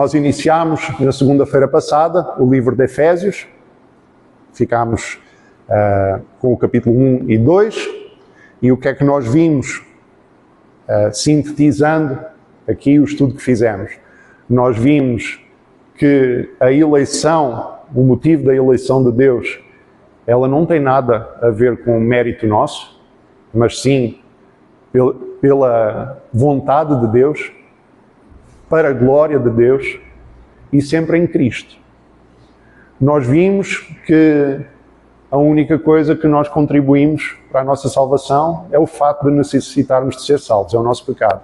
Nós iniciámos na segunda-feira passada o livro de Efésios, ficámos com o capítulo 1 e 2, e o que é que nós vimos, sintetizando aqui o estudo que fizemos? Nós vimos que a eleição, o motivo da eleição de Deus, ela não tem nada a ver com o mérito nosso, mas sim pela vontade de Deus, para a glória de Deus e sempre em Cristo. Nós vimos que a única coisa que nós contribuímos para a nossa salvação é o fato de necessitarmos de ser salvos, é o nosso pecado.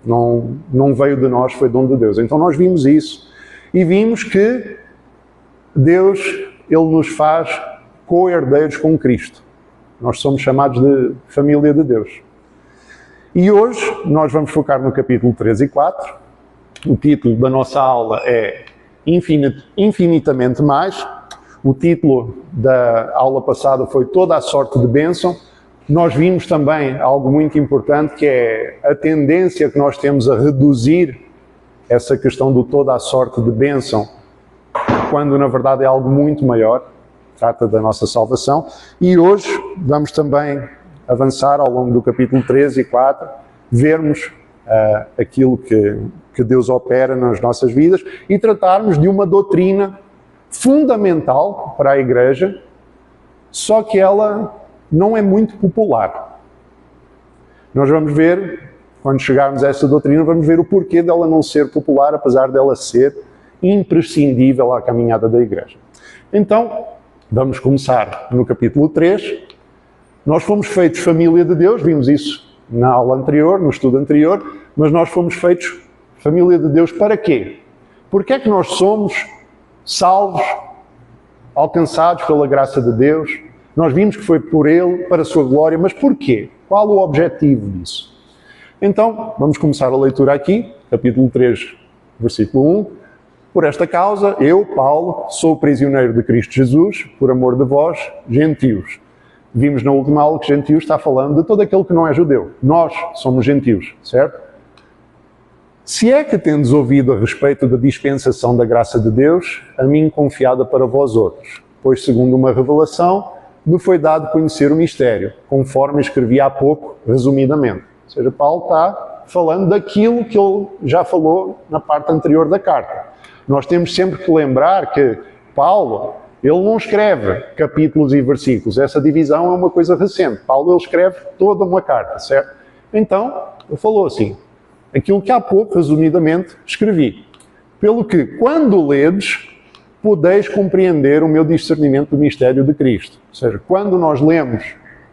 Não veio de nós, foi dom de Deus. Então nós vimos isso e vimos que Deus, Ele nos faz co-herdeiros com Cristo. Nós somos chamados de família de Deus. E hoje nós vamos focar no capítulo 3 e 4. O título da nossa aula é Infinitamente Mais. O título da aula passada foi Toda a Sorte de Bênção. Nós vimos também algo muito importante, que é a tendência que nós temos a reduzir essa questão do toda a sorte de bênção, quando na verdade é algo muito maior, trata da nossa salvação. E hoje vamos também avançar ao longo do capítulo 3 e 4, vermos aquilo que Deus opera nas nossas vidas e tratarmos de uma doutrina fundamental para a Igreja, só que ela não é muito popular. Nós vamos ver, quando chegarmos a essa doutrina, vamos ver o porquê dela não ser popular, apesar dela ser imprescindível à caminhada da Igreja. Então, vamos começar no capítulo 3. Nós fomos feitos família de Deus, vimos isso na aula anterior, no estudo anterior, mas nós fomos feitos família de Deus para quê? Porque é que nós somos salvos, alcançados pela graça de Deus? Nós vimos que foi por Ele, para a sua glória, mas porquê? Qual o objetivo disso? Então, vamos começar a leitura aqui, capítulo 3, versículo 1. Por esta causa, eu, Paulo, sou prisioneiro de Cristo Jesus, por amor de vós, gentios. Vimos na última aula que gentios está falando de todo aquele que não é judeu. Nós somos gentios, certo? Se é que tendes ouvido a respeito da dispensação da graça de Deus, a mim confiada para vós outros, pois segundo uma revelação, me foi dado conhecer o mistério, conforme escrevi há pouco, resumidamente. Ou seja, Paulo está falando daquilo que ele já falou na parte anterior da carta. Nós temos sempre que lembrar que Paulo, ele não escreve capítulos e versículos. Essa divisão é uma coisa recente. Paulo, ele escreve toda uma carta, certo? Então, ele falou assim, aquilo que há pouco, resumidamente, escrevi. Pelo que, quando ledes, podeis compreender o meu discernimento do mistério de Cristo. Ou seja, quando nós lemos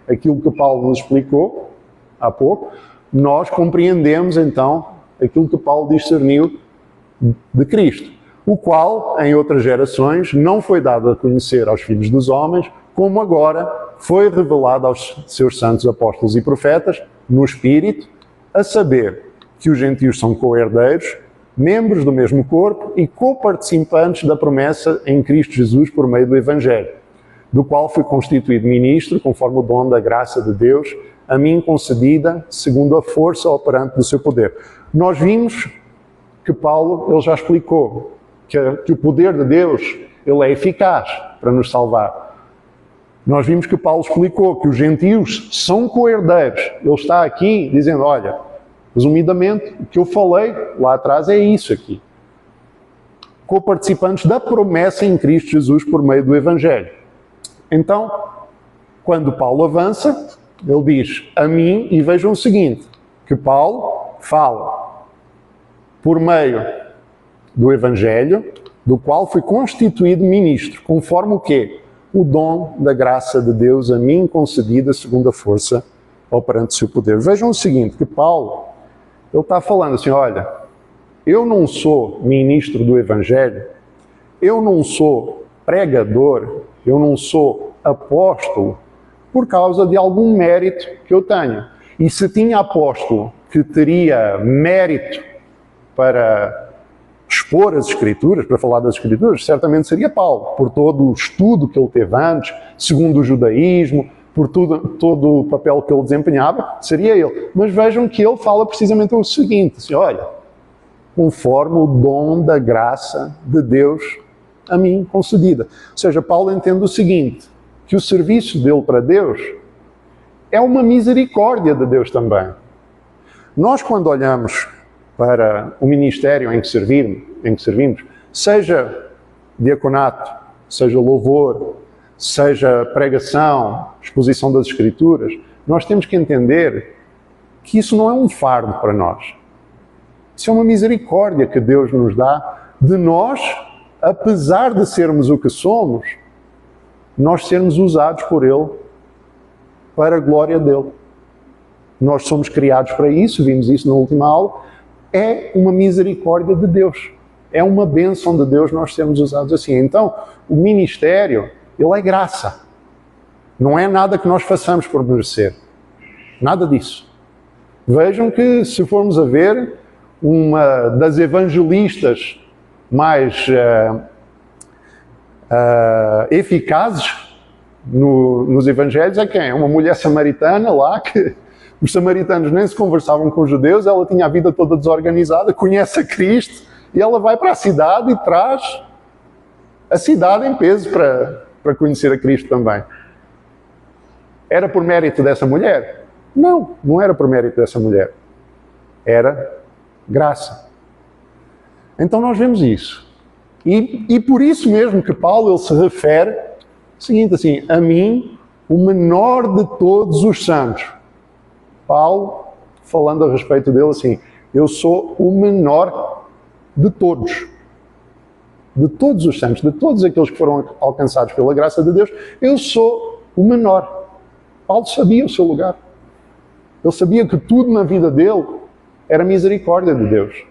aquilo que Paulo nos explicou há pouco, nós compreendemos, então, aquilo que Paulo discerniu de Cristo, o qual, em outras gerações, não foi dado a conhecer aos filhos dos homens, como agora foi revelado aos seus santos apóstolos e profetas, no Espírito, a saber que os gentios são co-herdeiros, membros do mesmo corpo e co-participantes da promessa em Cristo Jesus por meio do Evangelho, do qual fui constituído ministro, conforme o dom da graça de Deus, a mim concedida, segundo a força operante do seu poder. Nós vimos que Paulo, ele já explicou que o poder de Deus, ele é eficaz para nos salvar. Nós vimos que Paulo explicou que os gentios são co-herdeiros. Ele está aqui dizendo, olha, resumidamente, o que eu falei lá atrás é isso aqui. Co-participantes da promessa em Cristo Jesus por meio do Evangelho. Então, quando Paulo avança, ele diz a mim, e vejam o seguinte, que Paulo fala por meio do Evangelho, do qual fui constituído ministro, conforme o quê? O dom da graça de Deus a mim concedida segundo a força operante do seu poder. Vejam o seguinte, que Paulo, ele está falando assim, olha, eu não sou ministro do Evangelho, eu não sou pregador, eu não sou apóstolo, por causa de algum mérito que eu tenho. E se tinha apóstolo que teria mérito para expor as Escrituras, para falar das Escrituras, certamente seria Paulo, por todo o estudo que ele teve antes, segundo o judaísmo, por todo o papel que ele desempenhava, seria ele. Mas vejam que ele fala precisamente o seguinte, assim, olha, conforme o dom da graça de Deus a mim concedida. Ou seja, Paulo entende o seguinte, que o serviço dele para Deus é uma misericórdia de Deus também. Nós, quando olhamos para o ministério em que servimos, seja diaconato, seja louvor, seja pregação, exposição das Escrituras, nós temos que entender que isso não é um fardo para nós. Isso é uma misericórdia que Deus nos dá de nós, apesar de sermos o que somos, nós sermos usados por Ele para a glória dele. Nós somos criados para isso, vimos isso na última aula. É uma misericórdia de Deus. É uma bênção de Deus nós sermos usados assim. Então, o ministério, ele é graça. Não é nada que nós façamos por merecer. Nada disso. Vejam que, se formos a ver, uma das evangelistas mais eficazes nos evangelhos é quem? Uma mulher samaritana lá, que os samaritanos nem se conversavam com os judeus, ela tinha a vida toda desorganizada, conhece a Cristo, e ela vai para a cidade e traz a cidade em peso para conhecer a Cristo também. Era por mérito dessa mulher? Não, não era por mérito dessa mulher. Era graça. Então nós vemos isso. E por isso mesmo que Paulo ele se refere o seguinte assim, a mim, o menor de todos os santos. Paulo, falando a respeito dele assim, eu sou o menor de todos. De todos os santos, de todos aqueles que foram alcançados pela graça de Deus, eu sou o menor. Paulo sabia o seu lugar. Ele sabia que tudo na vida dele era misericórdia de Deus.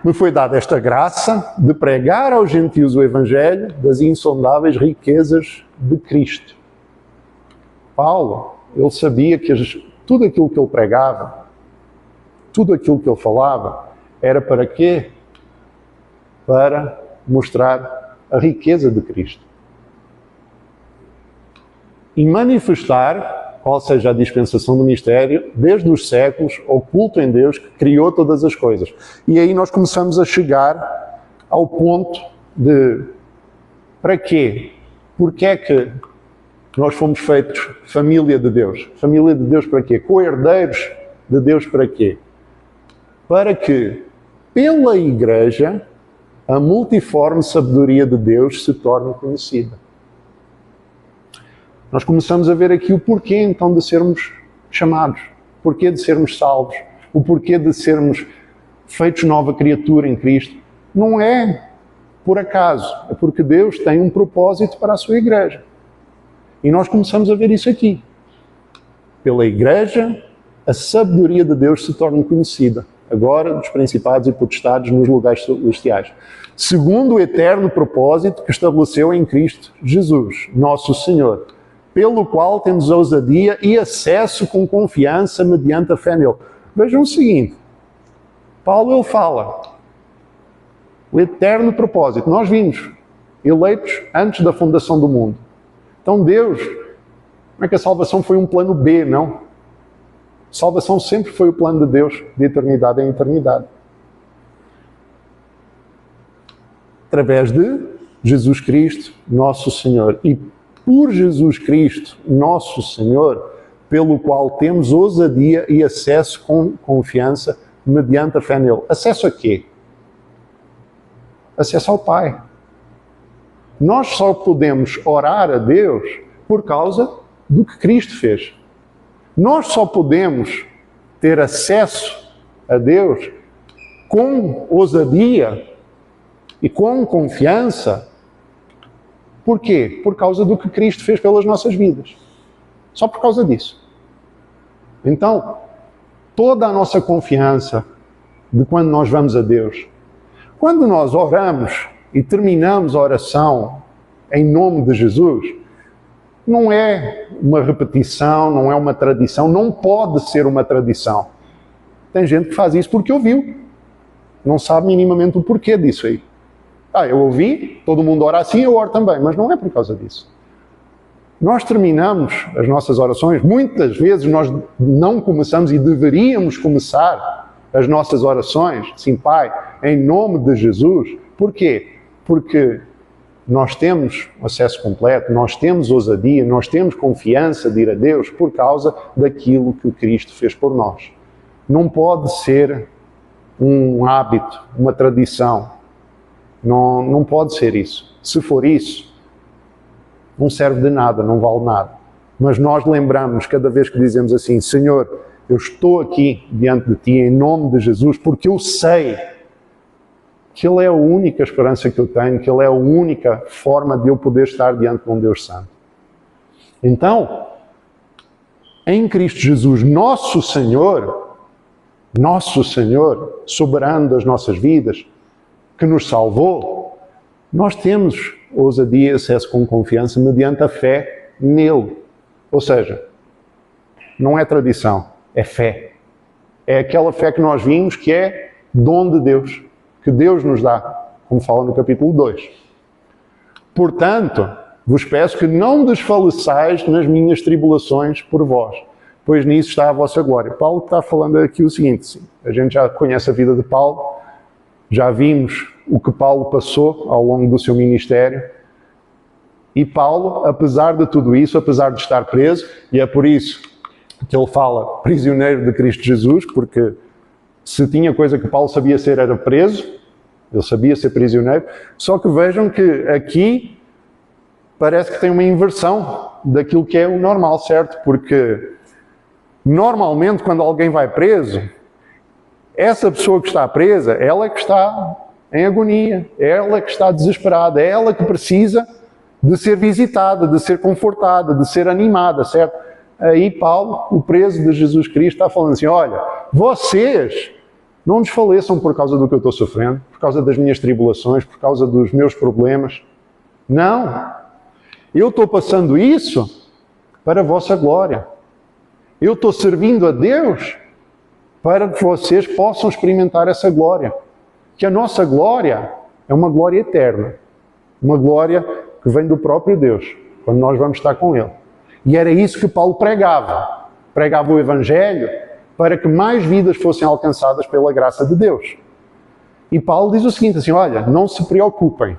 Me foi dada esta graça de pregar aos gentios o Evangelho das insondáveis riquezas de Cristo. Paulo, ele sabia que tudo aquilo que ele pregava, tudo aquilo que ele falava, era para quê? Para mostrar a riqueza de Cristo. E manifestar qual seja a dispensação do mistério, desde os séculos, oculto em Deus, que criou todas as coisas. E aí nós começamos a chegar ao ponto de, para quê? Porque é que nós fomos feitos família de Deus? Família de Deus para quê? Co-herdeiros de Deus para quê? Para que, pela Igreja, a multiforme sabedoria de Deus se torne conhecida. Nós começamos a ver aqui o porquê, então, de sermos chamados. O porquê de sermos salvos. O porquê de sermos feitos nova criatura em Cristo. Não é por acaso. É porque Deus tem um propósito para a sua Igreja. E nós começamos a ver isso aqui. Pela Igreja, a sabedoria de Deus se torna conhecida. Agora, dos principados e potestades nos lugares celestiais. Segundo o eterno propósito que estabeleceu em Cristo Jesus, nosso Senhor. Pelo qual temos ousadia e acesso com confiança mediante a fé nele. Vejam o seguinte, Paulo ele fala, o eterno propósito, nós vimos, eleitos antes da fundação do mundo. Então Deus, não é que a salvação foi um plano B, não. Salvação sempre foi o plano de Deus, de eternidade em eternidade. Através de Jesus Cristo, nosso Senhor. E por Jesus Cristo, nosso Senhor, pelo qual temos ousadia e acesso com confiança mediante a fé nele. Acesso a quê? Acesso ao Pai. Nós só podemos orar a Deus por causa do que Cristo fez. Nós só podemos ter acesso a Deus com ousadia e com confiança. Por quê? Por causa do que Cristo fez pelas nossas vidas. Só por causa disso. Então, toda a nossa confiança de quando nós vamos a Deus, quando nós oramos e terminamos a oração em nome de Jesus, não é uma repetição, não é uma tradição, não pode ser uma tradição. Tem gente que faz isso porque ouviu. Não sabe minimamente o porquê disso aí. Eu ouvi, todo mundo ora assim, eu oro também, mas não é por causa disso. Nós terminamos as nossas orações, muitas vezes nós não começamos e deveríamos começar as nossas orações, sim, Pai, em nome de Jesus. Porquê? Porque nós temos acesso completo, nós temos ousadia, nós temos confiança de ir a Deus por causa daquilo que Cristo fez por nós. Não pode ser um hábito, uma tradição. Não pode ser isso. Se for isso, não serve de nada, não vale nada. Mas nós lembramos, cada vez que dizemos assim, Senhor, eu estou aqui diante de Ti em nome de Jesus, porque eu sei que Ele é a única esperança que eu tenho, que Ele é a única forma de eu poder estar diante de um Deus Santo. Então, em Cristo Jesus, nosso Senhor, soberano das nossas vidas, que nos salvou, nós temos ousadia e acesso com confiança mediante a fé nele. Ou seja, não é tradição, é fé. É aquela fé que nós vimos que é dom de Deus, que Deus nos dá, como fala no capítulo 2. Portanto, vos peço que não desfaleçais nas minhas tribulações por vós, pois nisso está a vossa glória. Paulo está falando aqui o seguinte, a gente já conhece a vida de Paulo, já vimos o que Paulo passou ao longo do seu ministério, e Paulo, apesar de tudo isso, apesar de estar preso, e é por isso que ele fala prisioneiro de Cristo Jesus, porque se tinha coisa que Paulo sabia ser era preso, ele sabia ser prisioneiro, só que vejam que aqui parece que tem uma inversão daquilo que é o normal, certo? Porque normalmente quando alguém vai preso, essa pessoa que está presa, ela é que está em agonia, ela é que está desesperada, é ela que precisa de ser visitada, de ser confortada, de ser animada, certo? Aí Paulo, o preso de Jesus Cristo, está falando assim, olha, vocês não desfaleçam por causa do que eu estou sofrendo, por causa das minhas tribulações, por causa dos meus problemas. Não. Eu estou passando isso para a vossa glória. Eu estou servindo a Deus para que vocês possam experimentar essa glória. Que a nossa glória é uma glória eterna. Uma glória que vem do próprio Deus, quando nós vamos estar com Ele. E era isso que Paulo pregava. Pregava o Evangelho para que mais vidas fossem alcançadas pela graça de Deus. E Paulo diz o seguinte, assim, olha, não se preocupem.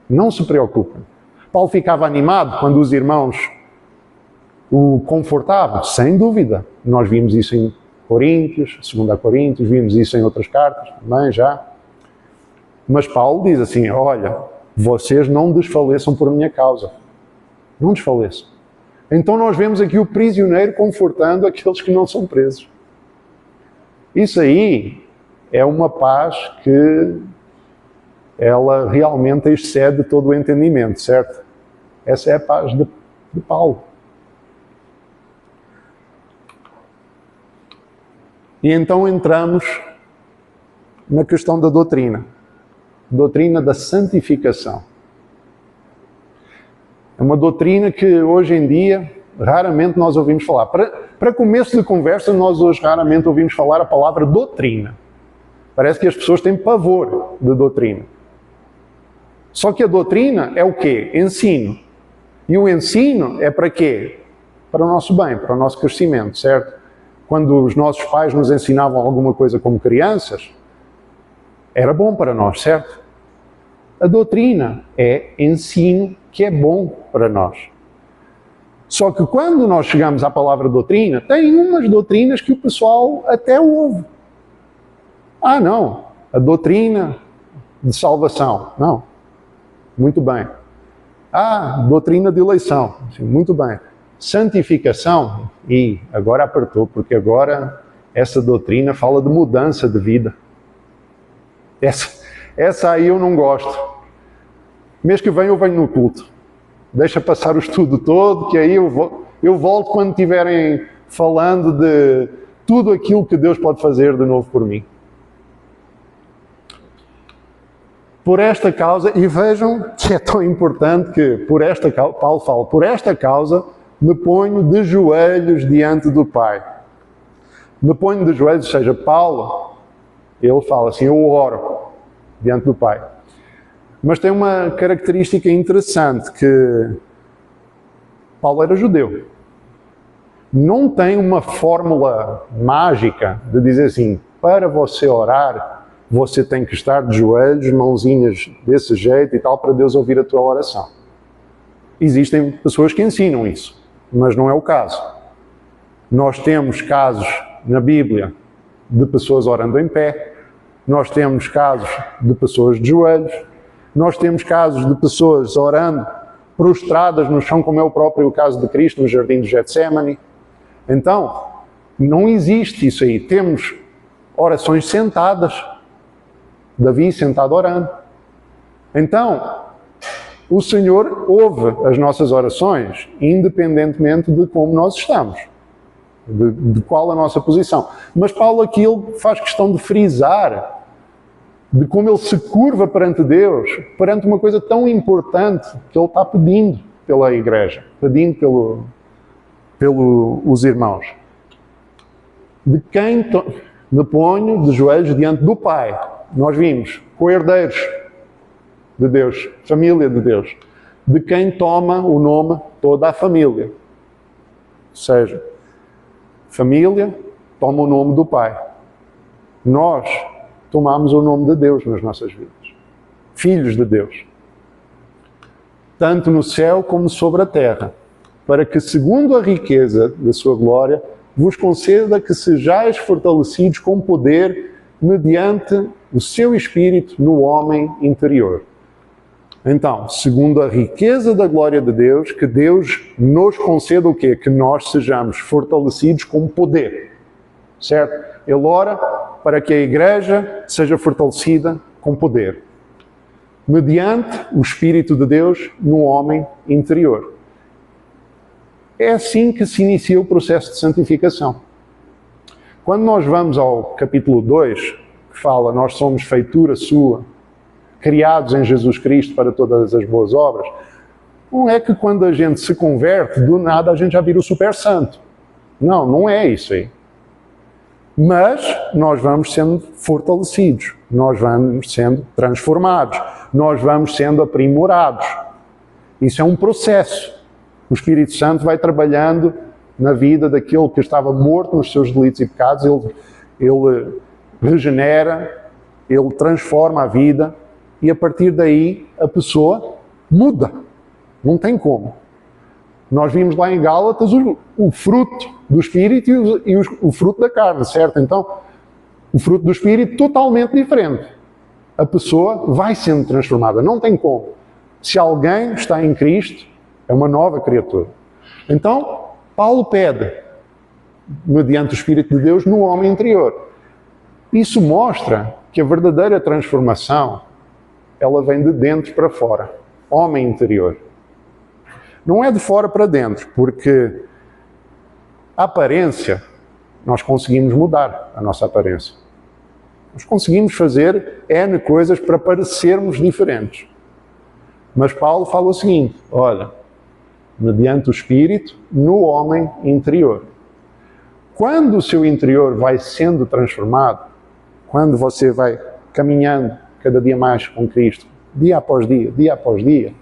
Não se preocupem. Paulo ficava animado quando os irmãos o confortavam, sem dúvida. Nós vimos isso em Coríntios, 2 Coríntios, vimos isso em outras cartas também já. Mas Paulo diz assim, olha, vocês não desfaleçam por minha causa. Não desfaleçam. Então nós vemos aqui o prisioneiro confortando aqueles que não são presos. Isso aí é uma paz que ela realmente excede todo o entendimento, certo? Essa é a paz de Paulo. E então entramos na questão da doutrina. Doutrina da santificação. É uma doutrina que hoje em dia raramente nós ouvimos falar. Para começo de conversa, nós hoje raramente ouvimos falar a palavra doutrina. Parece que as pessoas têm pavor de doutrina. Só que a doutrina é o quê? Ensino. E o ensino é para quê? Para o nosso bem, para o nosso crescimento, certo? Quando os nossos pais nos ensinavam alguma coisa como crianças, era bom para nós, certo? A doutrina é ensino que é bom para nós. Só que quando nós chegamos à palavra doutrina, tem umas doutrinas que o pessoal até ouve. Ah, não, a doutrina de salvação. Não. Muito bem. Ah, doutrina de eleição. Sim, muito bem. Santificação. E agora apertou, porque agora essa doutrina fala de mudança de vida. Essa aí eu não gosto. Mês que vem eu venho no culto. Deixa passar o estudo todo, que aí eu volto quando estiverem falando de tudo aquilo que Deus pode fazer de novo por mim. Por esta causa, e vejam que é tão importante que por esta causa, Paulo fala, por esta causa me ponho de joelhos diante do Pai. Me ponho de joelhos, ou seja, Paulo, ele fala assim, eu oro diante do Pai. Mas tem uma característica interessante, que Paulo era judeu. Não tem uma fórmula mágica de dizer assim, para você orar, você tem que estar de joelhos, mãozinhas desse jeito e tal, para Deus ouvir a tua oração. Existem pessoas que ensinam isso, mas não é o caso. Nós temos casos na Bíblia de pessoas orando em pé, nós temos casos de pessoas de joelhos, nós temos casos de pessoas orando prostradas no chão, como é o próprio caso de Cristo no jardim de Getsemane. Então, não existe isso aí. Temos orações sentadas. Davi sentado orando. Então, o Senhor ouve as nossas orações, independentemente de como nós estamos, de qual a nossa posição. Mas Paulo aqui ele faz questão de frisar de como ele se curva perante Deus, perante uma coisa tão importante que ele está pedindo pela igreja, pedindo pelos irmãos. De quem me ponho de joelhos diante do Pai. Nós vimos, co-herdeiros de Deus, família de Deus, de quem toma o nome toda a família. Ou seja, família toma o nome do Pai. Nós tomamos o nome de Deus nas nossas vidas. Filhos de Deus. Tanto no céu como sobre a terra, para que, segundo a riqueza da sua glória, vos conceda que sejais fortalecidos com poder mediante o seu Espírito no homem interior. Então, segundo a riqueza da glória de Deus, que Deus nos conceda o quê? Que nós sejamos fortalecidos com poder. Certo? Ele ora para que a igreja seja fortalecida com poder. Mediante o Espírito de Deus no homem interior. É assim que se inicia o processo de santificação. Quando nós vamos ao capítulo 2, que fala, nós somos feitura sua, criados em Jesus Cristo para todas as boas obras, não é que quando a gente se converte, do nada a gente já vira o super santo. Não, não é isso aí. Mas nós vamos sendo fortalecidos, nós vamos sendo transformados, nós vamos sendo aprimorados. Isso é um processo. O Espírito Santo vai trabalhando na vida daquele que estava morto nos seus delitos e pecados, ele regenera, ele transforma a vida e a partir daí a pessoa muda. Não tem como. Nós vimos lá em Gálatas o fruto do Espírito e o fruto da carne, certo? Então, o fruto do Espírito totalmente diferente. A pessoa vai sendo transformada, não tem como. Se alguém está em Cristo, é uma nova criatura. Então, Paulo pede, mediante o Espírito de Deus, no homem interior. Isso mostra que a verdadeira transformação, ela vem de dentro para fora. Homem interior. Não é de fora para dentro, porque a aparência, nós conseguimos mudar a nossa aparência. Nós conseguimos fazer N coisas para parecermos diferentes. Mas Paulo fala o seguinte, olha, mediante o Espírito, no homem interior. Quando o seu interior vai sendo transformado, quando você vai caminhando cada dia mais com Cristo, dia após dia,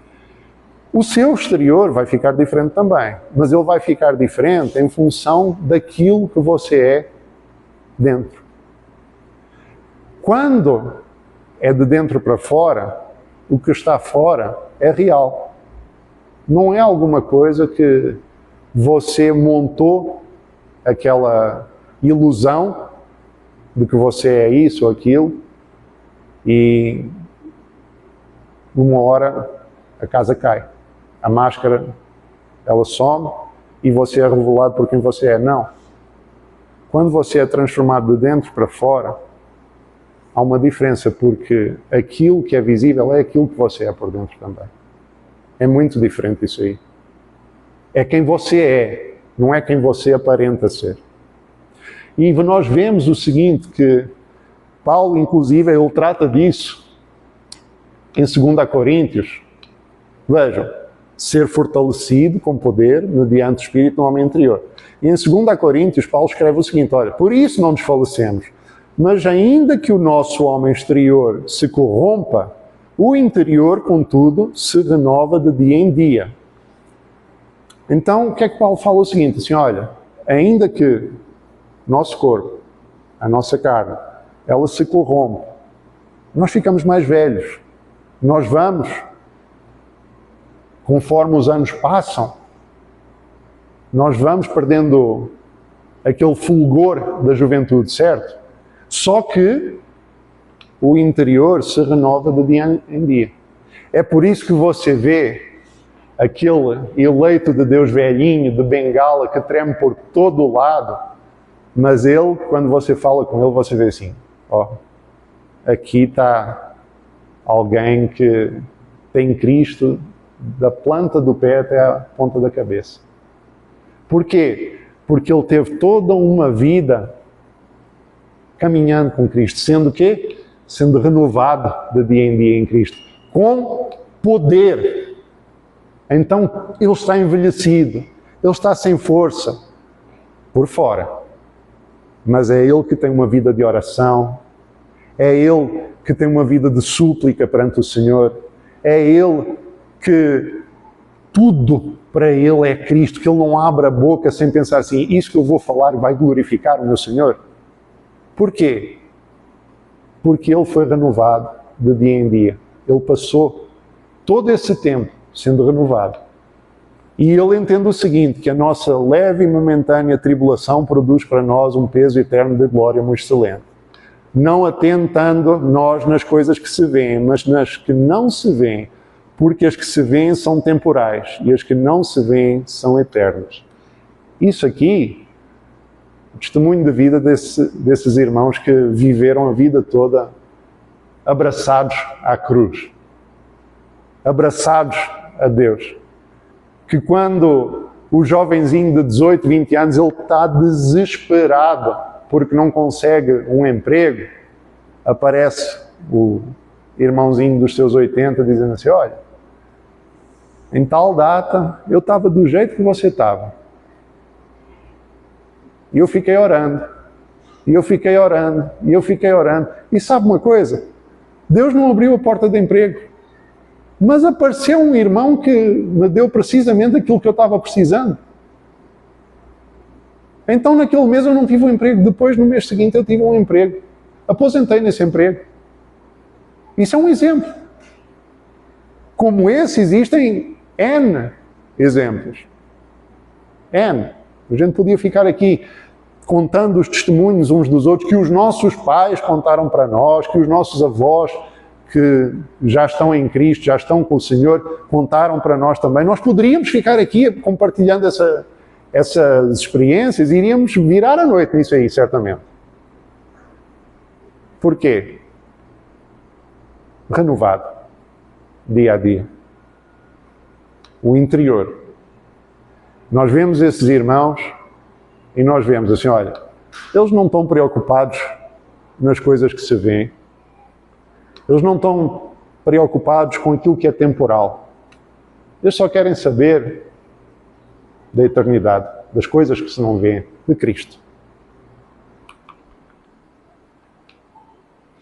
o seu exterior vai ficar diferente também, mas ele vai ficar diferente em função daquilo que você é dentro. Quando é de dentro para fora, o que está fora é real. Não é alguma coisa que você montou aquela ilusão de que você é isso ou aquilo e uma hora a casa cai. A máscara, ela some e você é revelado por quem você é. Não. Quando você é transformado de dentro para fora, há uma diferença, porque aquilo que é visível é aquilo que você é por dentro também. É muito diferente isso aí. É quem você é, não é quem você aparenta ser. E nós vemos o seguinte, que Paulo, inclusive, ele trata disso em 2 Coríntios. Vejam, ser fortalecido com poder mediante o Espírito no homem interior. E em 2 Coríntios, Paulo escreve o seguinte, olha, por isso não desfalecemos, mas ainda que o nosso homem exterior se corrompa, o interior, contudo, se renova de dia em dia. Então, o que é que Paulo fala o seguinte, assim, olha, ainda que nosso corpo, a nossa carne, ela se corrompe. Nós ficamos mais velhos. Nós vamos, conforme os anos passam, nós vamos perdendo aquele fulgor da juventude, certo? Só que o interior se renova de dia em dia. É por isso que você vê aquele eleito de Deus velhinho, de bengala, que treme por todo o lado, mas ele, quando você fala com ele, você vê assim, ó, aqui está alguém que tem Cristo da planta do pé até a ponta da cabeça. Por quê? Porque ele teve toda uma vida caminhando com Cristo, sendo o quê? Sendo renovado de dia em dia em Cristo, com poder. Então, ele está envelhecido, ele está sem força por fora, mas é ele que tem uma vida de oração, é ele que tem uma vida de súplica perante o Senhor, é ele que tudo para ele é Cristo, que ele não abre a boca sem pensar assim, isso que eu vou falar vai glorificar o meu Senhor. Porquê? Porque ele foi renovado de dia em dia. Ele passou todo esse tempo sendo renovado. E ele entende o seguinte, que a nossa leve e momentânea tribulação produz para nós um peso eterno de glória muito excelente. Não atentando nós nas coisas que se veem, mas nas que não se veem, porque as que se veem são temporais e as que não se veem são eternas. Isso aqui, o testemunho de vida desses irmãos que viveram a vida toda abraçados à cruz, abraçados a Deus. Que quando o jovenzinho de 18, 20 anos, ele está desesperado porque não consegue um emprego, aparece o irmãozinho dos seus 80 dizendo assim, olha, em tal data eu estava do jeito que você estava. E eu fiquei orando, e eu fiquei orando, e eu fiquei orando. E sabe uma coisa? Deus não abriu a porta de emprego, mas apareceu um irmão que me deu precisamente aquilo que eu estava precisando. Então naquele mês eu não tive um emprego, depois no mês seguinte eu tive um emprego. Aposentei nesse emprego. Isso é um exemplo. Como esse existem N exemplos. N. A gente podia ficar aqui contando os testemunhos uns dos outros que os nossos pais contaram para nós, que os nossos avós que já estão em Cristo, já estão com o Senhor, contaram para nós também. Nós poderíamos ficar aqui compartilhando essas experiências e iríamos virar a noite nisso aí, certamente. Porquê? Renovado, dia a dia. O interior. Nós vemos esses irmãos e nós vemos assim, olha, eles não estão preocupados nas coisas que se vêem. Eles não estão preocupados com aquilo que é temporal. Eles só querem saber da eternidade, das coisas que se não vêem, de Cristo.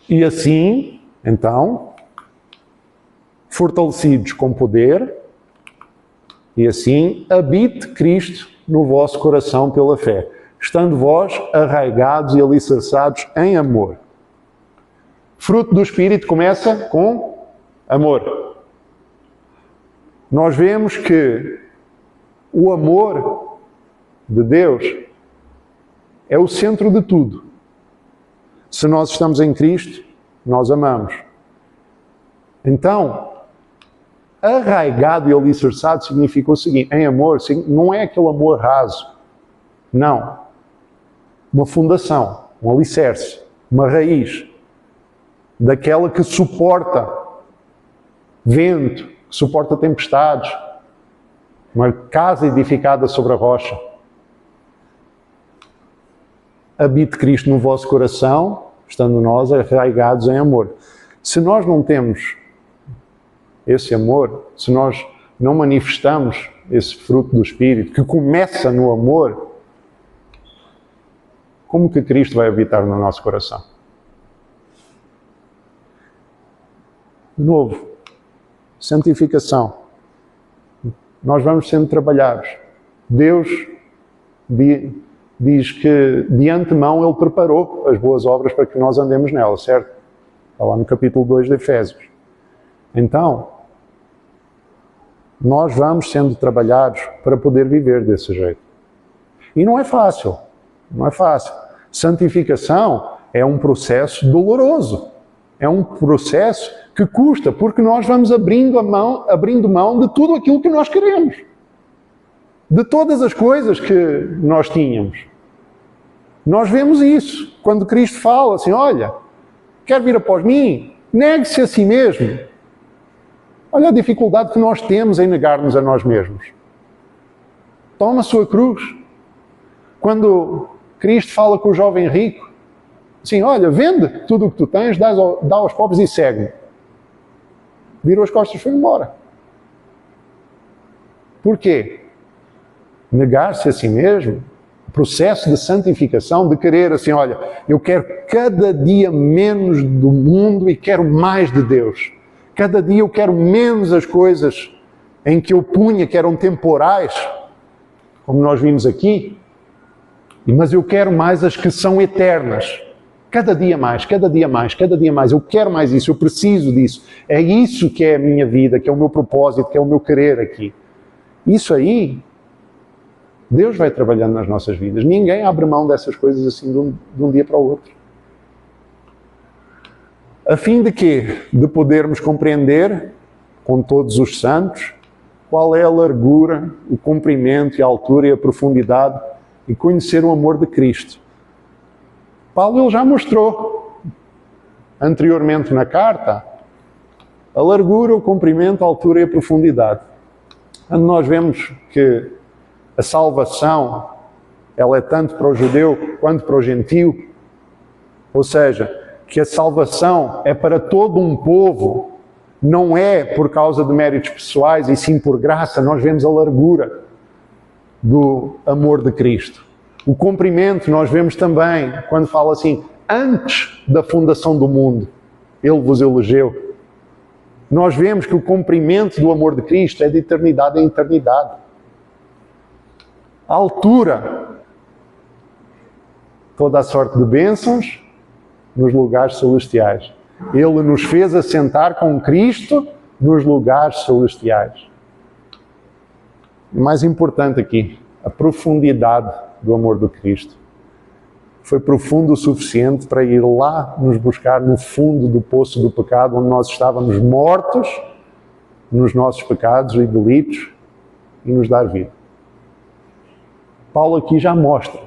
E assim, então, fortalecidos com poder, e assim habite Cristo no vosso coração pela fé, estando vós arraigados e alicerçados em amor. Fruto do Espírito começa com amor. Nós vemos que o amor de Deus é o centro de tudo. Se nós estamos em Cristo, nós amamos. Então, arraigado e alicerçado significa o seguinte, em amor, não é aquele amor raso. Não. Uma fundação, um alicerce, uma raiz, daquela que suporta vento, que suporta tempestades, uma casa edificada sobre a rocha. Habite Cristo no vosso coração, estando nós arraigados em amor. Se nós não temos esse amor, se nós não manifestamos esse fruto do Espírito, que começa no amor, como que Cristo vai habitar no nosso coração? De novo, santificação. Nós vamos sendo trabalhados. Deus diz que de antemão Ele preparou as boas obras para que nós andemos nelas, certo? Está lá no capítulo 2 de Efésios. Então, nós vamos sendo trabalhados para poder viver desse jeito. E não é fácil, não é fácil. Santificação é um processo doloroso, é um processo que custa, porque nós vamos abrindo mão de tudo aquilo que nós queremos, de todas as coisas que nós tínhamos. Nós vemos isso, quando Cristo fala assim, olha, quer vir após mim? Negue-se a si mesmo. Olha a dificuldade que nós temos em negar-nos a nós mesmos. Toma a sua cruz. Quando Cristo fala com o jovem rico, assim, olha, vende tudo o que tu tens, dá aos pobres e segue-me. Virou as costas e foi embora. Porquê? Negar-se a si mesmo, o processo de santificação, de querer assim, olha, eu quero cada dia menos do mundo e quero mais de Deus. Cada dia eu quero menos as coisas em que eu punha, que eram temporais, como nós vimos aqui, mas eu quero mais as que são eternas. Cada dia mais, cada dia mais, cada dia mais. Eu quero mais isso, eu preciso disso. É isso que é a minha vida, que é o meu propósito, que é o meu querer aqui. Isso aí, Deus vai trabalhando nas nossas vidas. Ninguém abre mão dessas coisas assim de um dia para o outro. A fim de quê? De podermos compreender, com todos os santos, qual é a largura, o comprimento, a altura e a profundidade, e conhecer o amor de Cristo. Paulo ele já mostrou, anteriormente na carta, a largura, o comprimento, a altura e a profundidade. Quando nós vemos que a salvação, ela é tanto para o judeu quanto para o gentio, ou seja, que a salvação é para todo um povo, não é por causa de méritos pessoais, e sim por graça. Nós vemos a largura do amor de Cristo. O comprimento nós vemos também, quando fala assim, antes da fundação do mundo, Ele vos elegeu. Nós vemos que o comprimento do amor de Cristo é de eternidade em eternidade. A altura, toda a sorte de bênçãos nos lugares celestiais. Ele nos fez assentar com Cristo nos lugares celestiais. O mais importante aqui, a profundidade do amor do Cristo. Foi profundo o suficiente para ir lá nos buscar no fundo do poço do pecado, onde nós estávamos mortos nos nossos pecados e delitos, e nos dar vida. Paulo aqui já mostra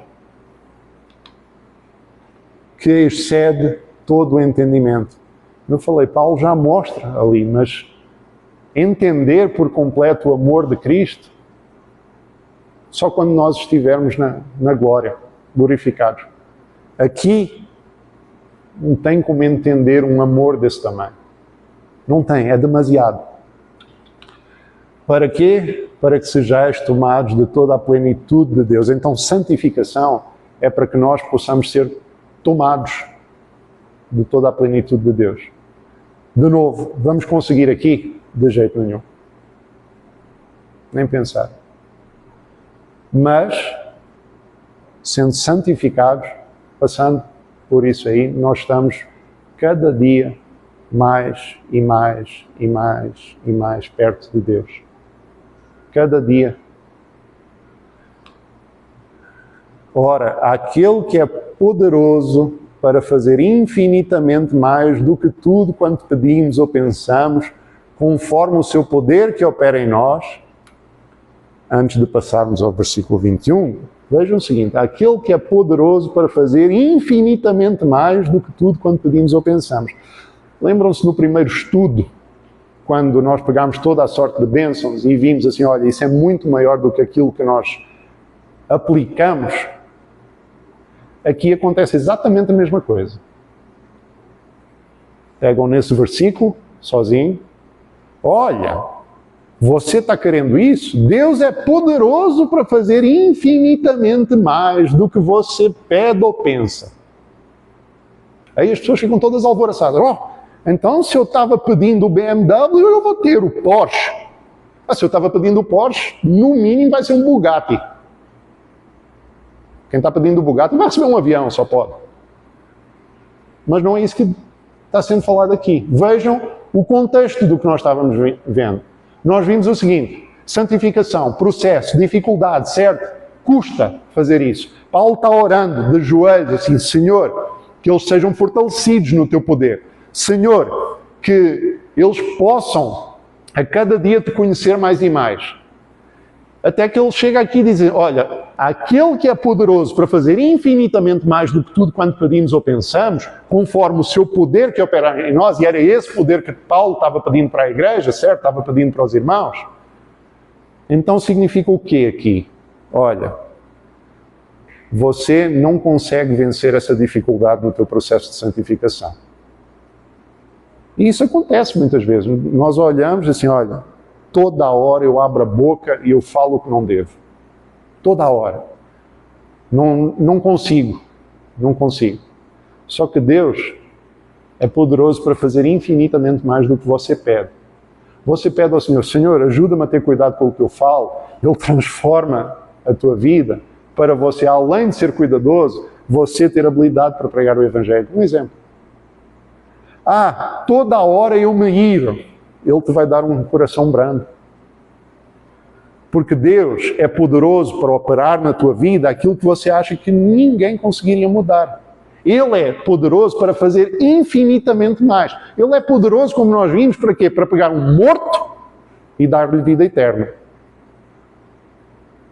que excede todo o entendimento. Eu falei, Paulo já mostra ali, mas entender por completo o amor de Cristo só quando nós estivermos na glória, glorificados. Aqui não tem como entender um amor desse tamanho. Não tem, é demasiado. Para quê? Para que sejais tomados de toda a plenitude de Deus. Então, santificação é para que nós possamos ser tomados de toda a plenitude de Deus. De novo, vamos conseguir aqui? De jeito nenhum. Nem pensar. Mas, sendo santificados, passando por isso aí, nós estamos cada dia mais e mais e mais e mais perto de Deus. Cada dia. Ora, aquele que é poderoso para fazer infinitamente mais do que tudo quanto pedimos ou pensamos, conforme o seu poder que opera em nós. Antes de passarmos ao versículo 21, vejam o seguinte, aquele que é poderoso para fazer infinitamente mais do que tudo quanto pedimos ou pensamos. Lembram-se no primeiro estudo, quando nós pegámos toda a sorte de bênçãos e vimos assim, olha, isso é muito maior do que aquilo que nós aplicamos. Aqui acontece exatamente a mesma coisa. Pegam nesse versículo, sozinho, olha, você está querendo isso? Deus é poderoso para fazer infinitamente mais do que você pede ou pensa. Aí as pessoas ficam todas alvoroçadas. Oh, então se eu estava pedindo o BMW, eu vou ter o Porsche. Se eu estava pedindo o Porsche, no mínimo vai ser um Bugatti. Quem está pedindo o Bugatti vai receber um avião, só pode. Mas não é isso que está sendo falado aqui. Vejam o contexto do que nós estávamos vendo. Nós vimos o seguinte: santificação, processo, dificuldade, certo? Custa fazer isso. Paulo está orando de joelhos assim: Senhor, que eles sejam fortalecidos no teu poder. Senhor, que eles possam a cada dia te conhecer mais e mais. Até que ele chega aqui e diz: olha, aquele que é poderoso para fazer infinitamente mais do que tudo quanto pedimos ou pensamos, conforme o seu poder que opera em nós, e era esse poder que Paulo estava pedindo para a igreja, certo? Estava pedindo para os irmãos. Então significa o quê aqui? Olha, você não consegue vencer essa dificuldade no teu processo de santificação. E isso acontece muitas vezes. Nós olhamos assim: olha, toda hora eu abro a boca e eu falo o que não devo. Toda hora. Não consigo. Não consigo. Só que Deus é poderoso para fazer infinitamente mais do que você pede. Você pede ao Senhor: Senhor, ajuda-me a ter cuidado com o que eu falo. Ele transforma a tua vida para você, além de ser cuidadoso, você ter habilidade para pregar o Evangelho. Um exemplo. Toda hora eu me iro. Ele te vai dar um coração brando. Porque Deus é poderoso para operar na tua vida aquilo que você acha que ninguém conseguiria mudar. Ele é poderoso para fazer infinitamente mais. Ele é poderoso, como nós vimos, para quê? Para pegar um morto e dar-lhe vida eterna.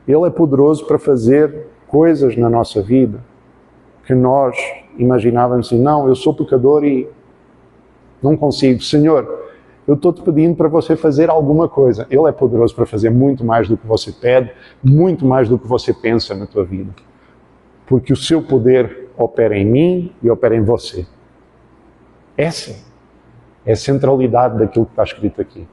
Ele é poderoso para fazer coisas na nossa vida que nós imaginávamos assim: não, eu sou pecador e não consigo. Senhor, eu estou-te pedindo para você fazer alguma coisa. Ele é poderoso para fazer muito mais do que você pede, muito mais do que você pensa na tua vida. Porque o seu poder opera em mim e opera em você. Essa é a centralidade daquilo que está escrito aqui.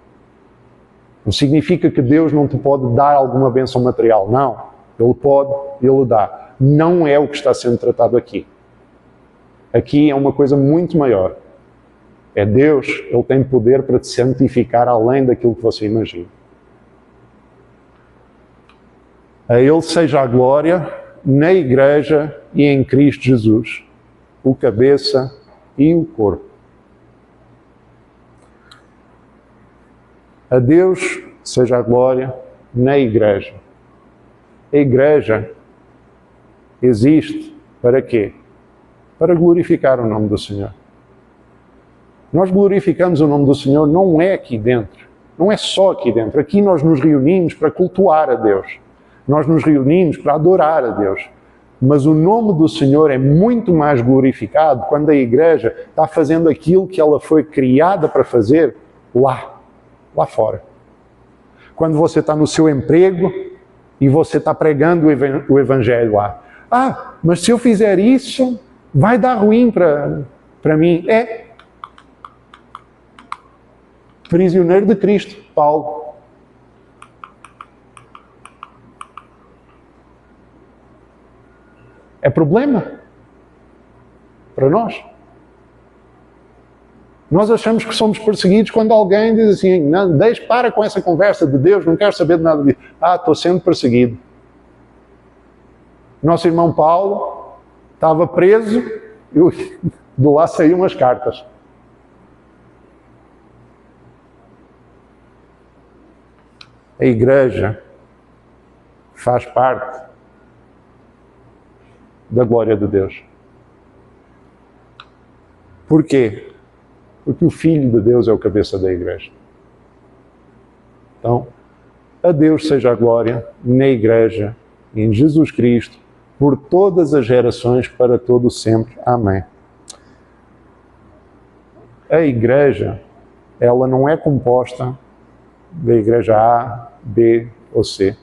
Não significa que Deus não te pode dar alguma bênção material. Não. Ele pode, Ele dá. Não é o que está sendo tratado aqui. Aqui é uma coisa muito maior. É Deus, Ele tem poder para te santificar além daquilo que você imagina. A Ele seja a glória na Igreja e em Cristo Jesus, o cabeça e o corpo. A Deus seja a glória na Igreja. A Igreja existe para quê? Para glorificar o nome do Senhor. Nós glorificamos o nome do Senhor não é aqui dentro, não é só aqui dentro. Aqui nós nos reunimos para cultuar a Deus. Nós nos reunimos para adorar a Deus. Mas o nome do Senhor é muito mais glorificado quando a igreja está fazendo aquilo que ela foi criada para fazer lá fora. Quando você está no seu emprego e você está pregando o Evangelho lá. Mas se eu fizer isso, vai dar ruim para mim. Prisioneiro de Cristo, Paulo. É problema para nós. Nós achamos que somos perseguidos quando alguém diz assim: não, para com essa conversa de Deus, não quero saber de nada disso. Estou sendo perseguido. Nosso irmão Paulo estava preso e de lá saíram umas cartas. A igreja faz parte da glória de Deus. Por quê? Porque o Filho de Deus é o cabeça da igreja. Então, a Deus seja a glória na igreja, em Jesus Cristo, por todas as gerações, para todo sempre. Amém. A igreja, ela não é composta da igreja A, B ou C.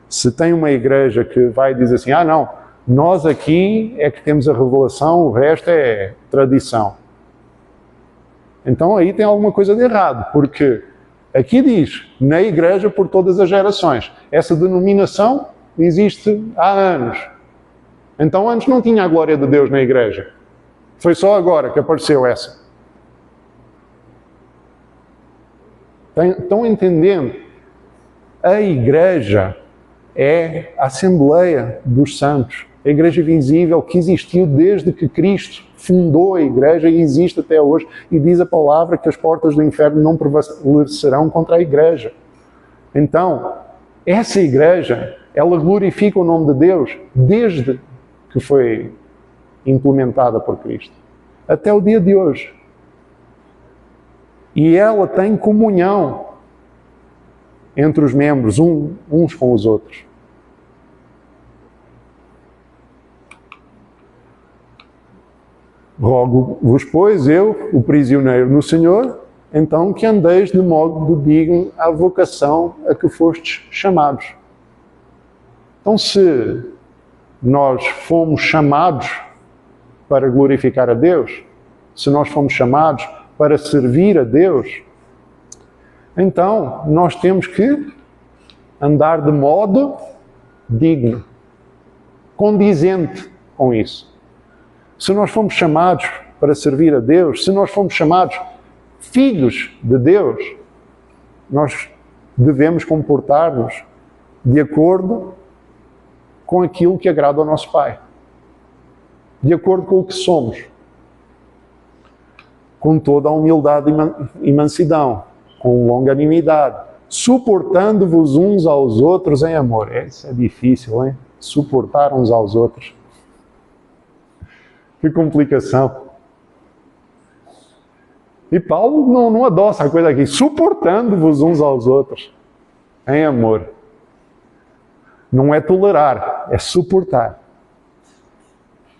Se tem uma igreja que vai dizer assim: não, nós aqui é que temos a revelação, o resto é tradição. Então aí tem alguma coisa de errado, porque aqui diz, na igreja por todas as gerações. Essa denominação existe há anos. Então antes não tinha a glória de Deus na igreja. Foi só agora que apareceu essa. Estão entendendo? A igreja é a Assembleia dos Santos, a Igreja visível que existiu desde que Cristo fundou a Igreja e existe até hoje. E diz a palavra que as portas do inferno não prevalecerão contra a Igreja. Então, essa Igreja, ela glorifica o nome de Deus desde que foi implementada por Cristo, até o dia de hoje. E ela tem comunhão entre os membros, uns com os outros. Rogo-vos, pois, eu, o prisioneiro no Senhor, então que andeis de modo digno à vocação a que fostes chamados. Então, se nós fomos chamados para glorificar a Deus, se nós fomos chamados para servir a Deus, então nós temos que andar de modo digno, condizente com isso. Se nós fomos chamados para servir a Deus, se nós fomos chamados filhos de Deus, nós devemos comportar-nos de acordo com aquilo que agrada ao nosso Pai, de acordo com o que somos, com toda a humildade e mansidão, com longanimidade, suportando-vos uns aos outros em amor. Isso é difícil, hein? Suportar uns aos outros. Que complicação. E Paulo não adoça a coisa aqui. Suportando-vos uns aos outros em amor. Não é tolerar, é suportar.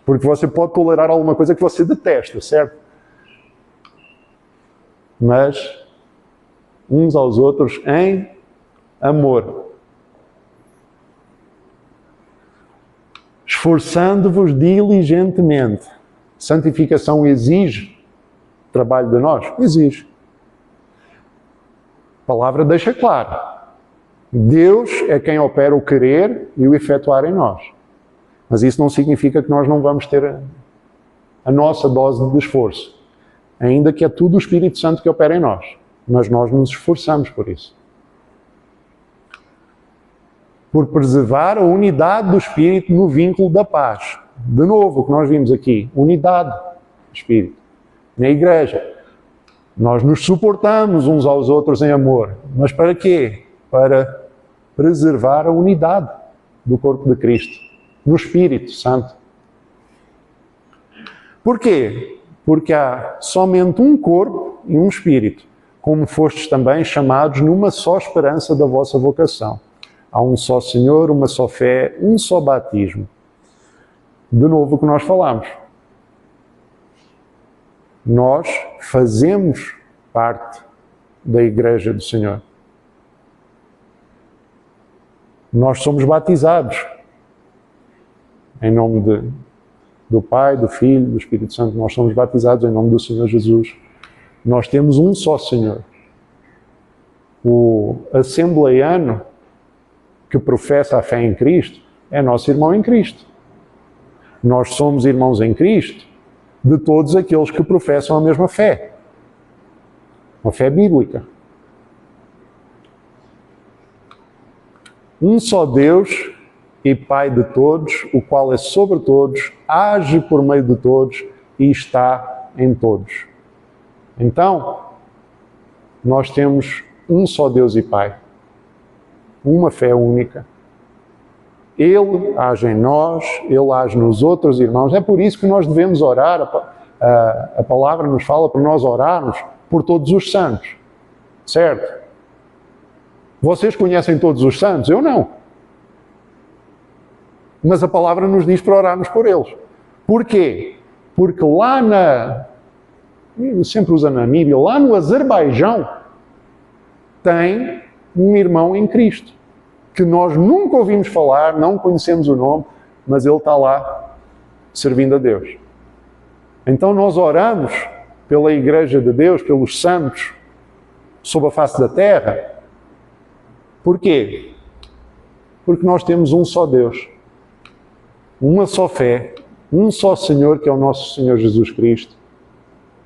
Porque você pode tolerar alguma coisa que você detesta, certo? Mas uns aos outros em amor. Esforçando-vos diligentemente. Santificação exige trabalho de nós? Exige. A palavra deixa claro. Deus é quem opera o querer e o efetuar em nós. Mas isso não significa que nós não vamos ter a nossa dose de esforço. Ainda que é tudo o Espírito Santo que opera em nós. Mas nós nos esforçamos por isso. Por preservar a unidade do Espírito no vínculo da paz. De novo, o que nós vimos aqui, unidade do Espírito. Na Igreja, nós nos suportamos uns aos outros em amor. Mas para quê? Para preservar a unidade do corpo de Cristo, no Espírito Santo. Por quê? Porque há somente um corpo e um Espírito, como fostes também chamados numa só esperança da vossa vocação. Há um só Senhor, uma só fé, um só batismo. De novo o que nós falamos. Nós fazemos parte da Igreja do Senhor. Nós somos batizados em nome do Pai, do Filho, do Espírito Santo. Nós somos batizados em nome do Senhor Jesus. Nós temos um só Senhor. O assembleiano que professa a fé em Cristo é nosso irmão em Cristo. Nós somos irmãos em Cristo de todos aqueles que professam a mesma fé. Uma fé bíblica. Um só Deus e Pai de todos, o qual é sobre todos, age por meio de todos e está em todos. Então, nós temos um só Deus e Pai. Uma fé única. Ele age em nós, Ele age nos outros irmãos. É por isso que nós devemos orar. A palavra nos fala para nós orarmos por todos os santos. Certo? Vocês conhecem todos os santos? Eu não. Mas a palavra nos diz para orarmos por eles. Porquê? Porque lá eu sempre uso na Namíbia, lá no Azerbaijão, tem um irmão em Cristo, que nós nunca ouvimos falar, não conhecemos o nome, mas ele está lá servindo a Deus. Então nós oramos pela Igreja de Deus, pelos santos, sob a face da terra. Porquê? Porque nós temos um só Deus, uma só fé, um só Senhor, que é o nosso Senhor Jesus Cristo.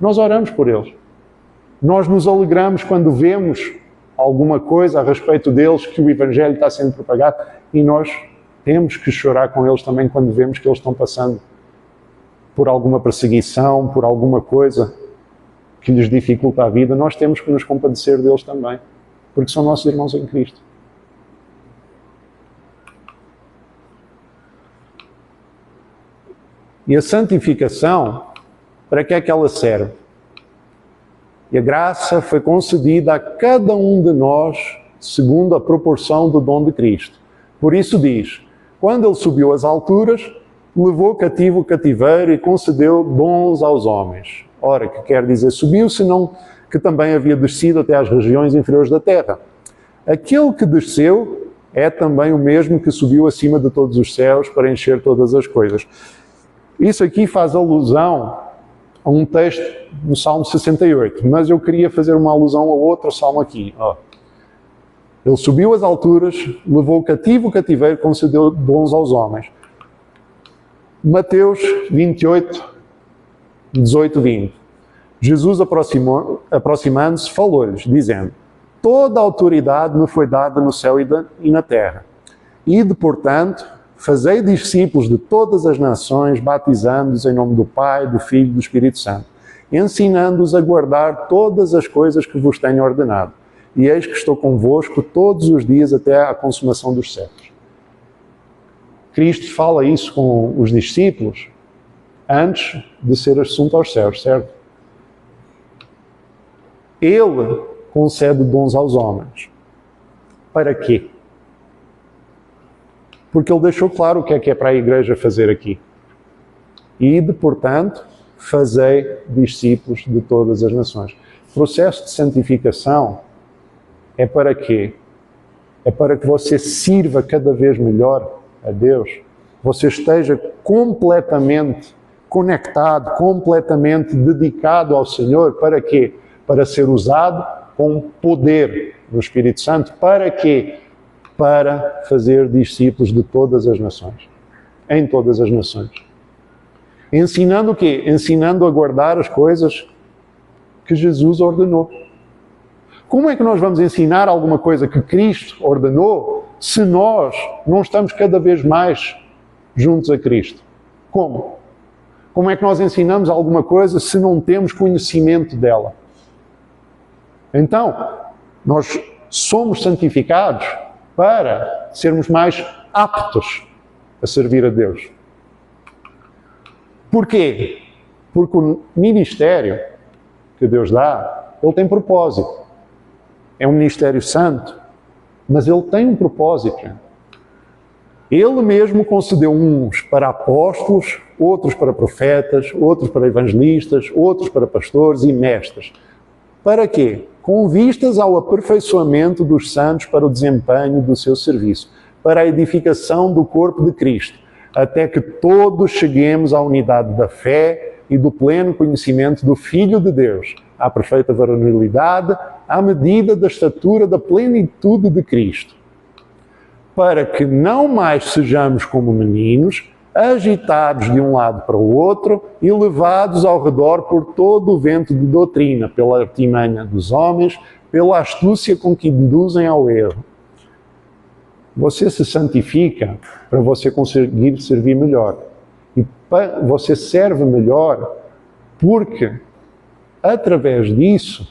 Nós oramos por eles. Nós nos alegramos quando vemos alguma coisa a respeito deles, que o Evangelho está sendo propagado, e nós temos que chorar com eles também quando vemos que eles estão passando por alguma perseguição, por alguma coisa que lhes dificulta a vida. Nós temos que nos compadecer deles também, porque são nossos irmãos em Cristo. E a santificação, para que é que ela serve? E a graça foi concedida a cada um de nós segundo a proporção do dom de Cristo. Por isso diz, quando ele subiu às alturas, levou cativo o cativeiro e concedeu dons aos homens. Ora, que quer dizer subiu, senão que também havia descido até às regiões inferiores da terra. Aquele que desceu é também o mesmo que subiu acima de todos os céus para encher todas as coisas. Isso aqui faz alusão a um texto no Salmo 68, mas eu queria fazer uma alusão a outro salmo aqui. Ele subiu às alturas, levou cativo o cativeiro, concedeu dons aos homens. Mateus 28, 18, 20. Jesus aproximando-se, falou-lhes, dizendo, toda a autoridade me foi dada no céu e na terra. Ide, portanto, fazei discípulos de todas as nações, batizando-os em nome do Pai, do Filho e do Espírito Santo, ensinando-os a guardar todas as coisas que vos tenho ordenado. E eis que estou convosco todos os dias até à consumação dos séculos. Cristo fala isso com os discípulos antes de ser assunto aos céus, certo? Ele concede dons aos homens. Para quê? Porque ele deixou claro o que é para a igreja fazer aqui. Ide, portanto, fazei discípulos de todas as nações. O processo de santificação é para quê? É para que você sirva cada vez melhor a Deus. Você esteja completamente conectado, completamente dedicado ao Senhor. Para quê? Para ser usado com poder do Espírito Santo. Para quê? Para fazer discípulos de todas as nações. Em todas as nações. Ensinando o quê? Ensinando a guardar as coisas que Jesus ordenou. Como é que nós vamos ensinar alguma coisa que Cristo ordenou se nós não estamos cada vez mais juntos a Cristo? Como? Como é que nós ensinamos alguma coisa se não temos conhecimento dela? Então, nós somos santificados para sermos mais aptos a servir a Deus. Porquê? Porque o ministério que Deus dá, ele tem propósito. É um ministério santo, mas ele tem um propósito. Ele mesmo concedeu uns para apóstolos, outros para profetas, outros para evangelistas, outros para pastores e mestres. Para quê? Com vistas ao aperfeiçoamento dos santos para o desempenho do seu serviço, para a edificação do corpo de Cristo, até que todos cheguemos à unidade da fé e do pleno conhecimento do Filho de Deus, à perfeita varonilidade, à medida da estatura da plenitude de Cristo, para que não mais sejamos como meninos, agitados de um lado para o outro e levados ao redor por todo o vento de doutrina, pela artimanha dos homens, pela astúcia com que induzem ao erro. Você se santifica para você conseguir servir melhor. E você serve melhor porque, através disso,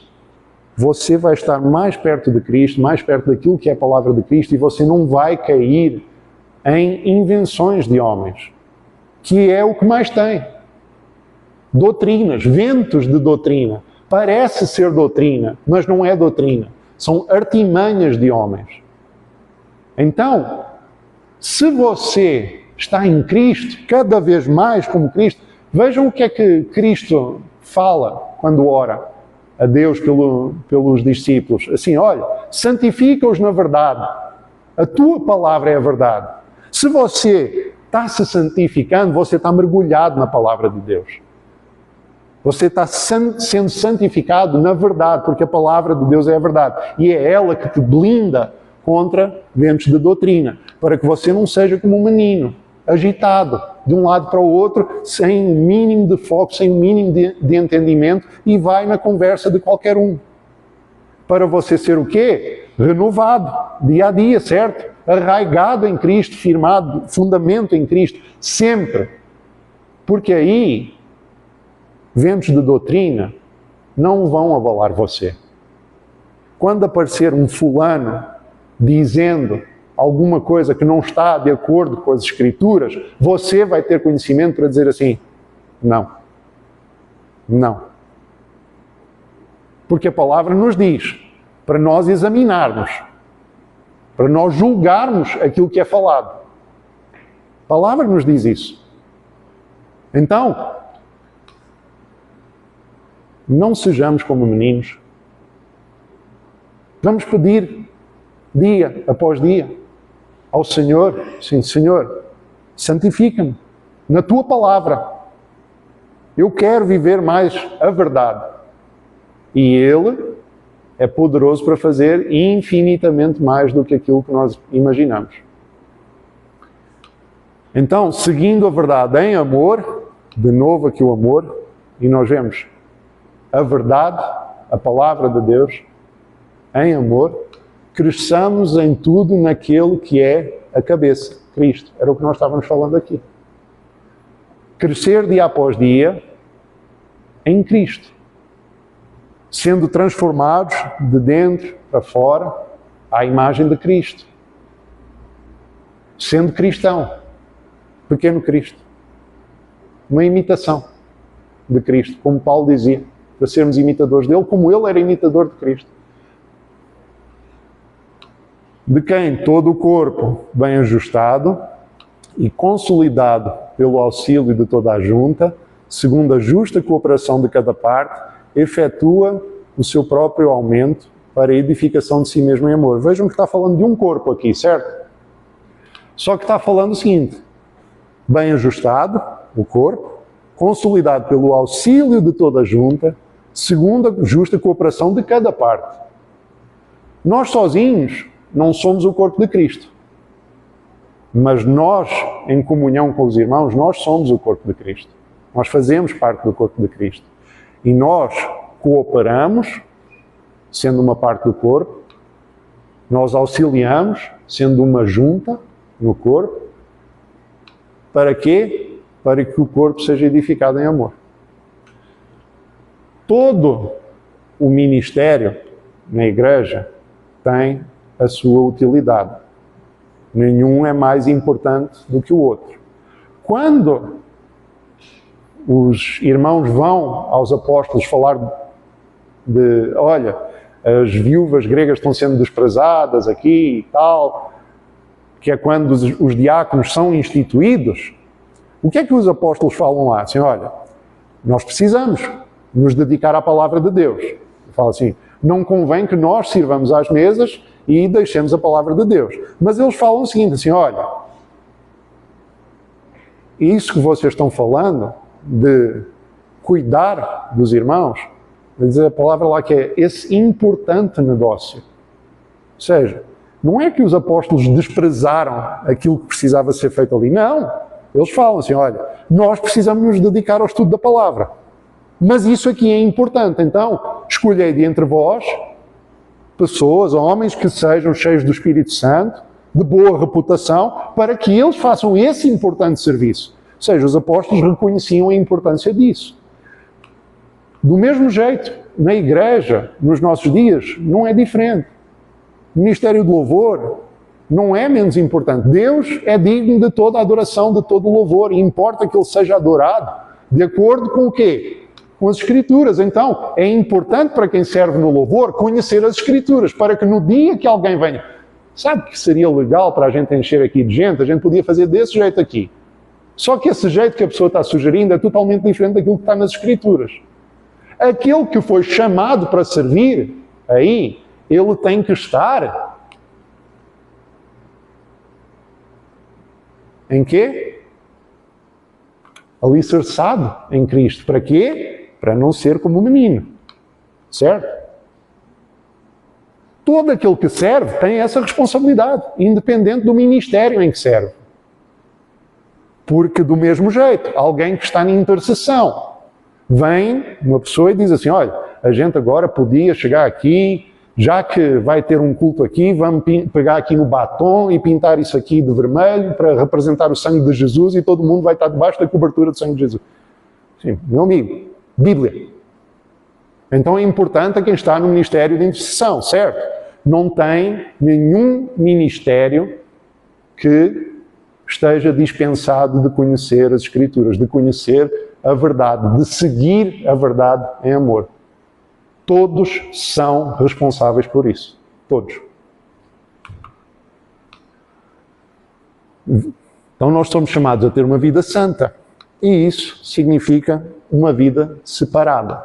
você vai estar mais perto de Cristo, mais perto daquilo que é a palavra de Cristo, e você não vai cair em invenções de homens, que é o que mais tem. Doutrinas, ventos de doutrina. Parece ser doutrina, mas não é doutrina. São artimanhas de homens. Então, se você está em Cristo, cada vez mais como Cristo, vejam o que é que Cristo fala quando ora a Deus pelos discípulos. Assim, olha, santifica-os na verdade. A tua palavra é a verdade. Se você está se santificando, você está mergulhado na palavra de Deus. Você está sendo santificado na verdade, porque a palavra de Deus é a verdade. E é ela que te blinda contra ventos de doutrina, para que você não seja como um menino, agitado de um lado para o outro, sem o mínimo de foco, sem o mínimo de entendimento, e vai na conversa de qualquer um. Para você ser o quê? Renovado, dia a dia, certo? Arraigado em Cristo, firmado, fundamento em Cristo, sempre. Porque aí, ventos de doutrina não vão abalar você. Quando aparecer um fulano dizendo alguma coisa que não está de acordo com as Escrituras, você vai ter conhecimento para dizer assim, não. Não. Porque a palavra nos diz para nós examinarmos, para nós julgarmos aquilo que é falado. A palavra nos diz isso. Então, não sejamos como meninos. Vamos pedir dia após dia ao Senhor, sim, Senhor, santifica-me na Tua palavra. Eu quero viver mais a verdade. E Ele é poderoso para fazer infinitamente mais do que aquilo que nós imaginamos. Então, seguindo a verdade em amor, de novo aqui o amor, e nós vemos a verdade, a palavra de Deus, em amor, cresçamos em tudo naquele que é a cabeça, Cristo. Era o que nós estávamos falando aqui. Crescer dia após dia em Cristo. Sendo transformados de dentro para fora à imagem de Cristo. Sendo cristão. Pequeno Cristo. Uma imitação de Cristo, como Paulo dizia, para sermos imitadores dele, como ele era imitador de Cristo. De quem todo o corpo, bem ajustado e consolidado pelo auxílio de toda a junta, segundo a justa cooperação de cada parte, efetua o seu próprio aumento para a edificação de si mesmo em amor. Vejam que está falando de um corpo aqui, certo? Só que está falando o seguinte, bem ajustado, o corpo, consolidado pelo auxílio de toda a junta, segundo a justa cooperação de cada parte. Nós sozinhos não somos o corpo de Cristo. Mas nós, em comunhão com os irmãos, nós somos o corpo de Cristo. Nós fazemos parte do corpo de Cristo. E nós cooperamos, sendo uma parte do corpo, nós auxiliamos, sendo uma junta no corpo, para quê? Para que o corpo seja edificado em amor. Todo o ministério na igreja tem a sua utilidade. Nenhum é mais importante do que o outro. Quando os irmãos vão aos apóstolos falar de, olha, as viúvas gregas estão sendo desprezadas aqui e tal, que é quando os diáconos são instituídos, o que é que os apóstolos falam lá? Assim, olha, nós precisamos nos dedicar à palavra de Deus. Fala assim, não convém que nós sirvamos às mesas e deixemos a palavra de Deus. Mas eles falam o seguinte, assim, olha, isso que vocês estão falando de cuidar dos irmãos, vai dizer a palavra lá que é esse importante negócio. Ou seja, não é que os apóstolos desprezaram aquilo que precisava ser feito ali. Não. Eles falam assim, olha, nós precisamos nos dedicar ao estudo da palavra. Mas isso aqui é importante. Então, escolhei de entre vós pessoas, homens que sejam cheios do Espírito Santo, de boa reputação, para que eles façam esse importante serviço. Ou seja, os apóstolos reconheciam a importância disso. Do mesmo jeito, na igreja, nos nossos dias, não é diferente. O ministério de louvor não é menos importante. Deus é digno de toda a adoração, de todo o louvor, e importa que Ele seja adorado de acordo com o quê? Com as Escrituras. Então, é importante para quem serve no louvor conhecer as Escrituras, para que no dia que alguém venha, sabe que seria legal para a gente encher aqui de gente? A gente podia fazer desse jeito aqui. Só que esse jeito que a pessoa está sugerindo é totalmente diferente daquilo que está nas Escrituras. Aquele que foi chamado para servir, aí, ele tem que estar em quê? Alicerçado em Cristo. Para quê? Para não ser como um menino. Certo? Todo aquele que serve tem essa responsabilidade, independente do ministério em que serve. Porque do mesmo jeito, alguém que está em intercessão, vem uma pessoa e diz assim, olha, a gente agora podia chegar aqui já que vai ter um culto aqui, vamos pegar aqui no batom e pintar isso aqui de vermelho para representar o sangue de Jesus e todo mundo vai estar debaixo da cobertura do sangue de Jesus. Sim, meu amigo, Bíblia. Então é importante a quem está no ministério de intercessão, certo? Não tem nenhum ministério que esteja dispensado de conhecer as Escrituras, de conhecer a verdade, de seguir a verdade em amor. Todos são responsáveis por isso. Todos. Então nós somos chamados a ter uma vida santa. E isso significa uma vida separada.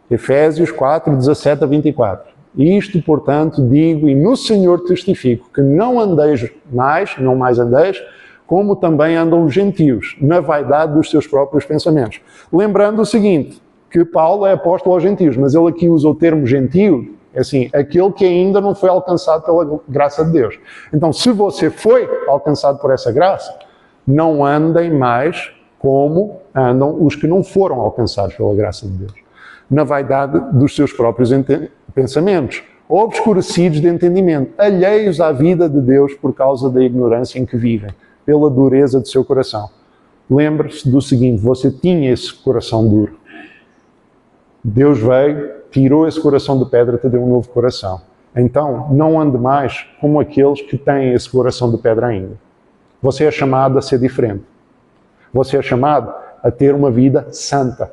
Efésios 4, 17 a 24. Isto, portanto, digo e no Senhor testifico, que não andeis mais, não mais andeis, como também andam os gentios, na vaidade dos seus próprios pensamentos. Lembrando o seguinte, que Paulo é apóstolo aos gentios, mas ele aqui usa o termo gentio, assim, aquele que ainda não foi alcançado pela graça de Deus. Então, se você foi alcançado por essa graça, não andem mais como andam os que não foram alcançados pela graça de Deus. Na vaidade dos seus próprios pensamentos, obscurecidos de entendimento, alheios à vida de Deus por causa da ignorância em que vivem, pela dureza do seu coração. Lembre-se do seguinte, você tinha esse coração duro. Deus veio, tirou esse coração de pedra e te deu um novo coração. Então, não ande mais como aqueles que têm esse coração de pedra ainda. Você é chamado a ser diferente. Você é chamado a ter uma vida santa.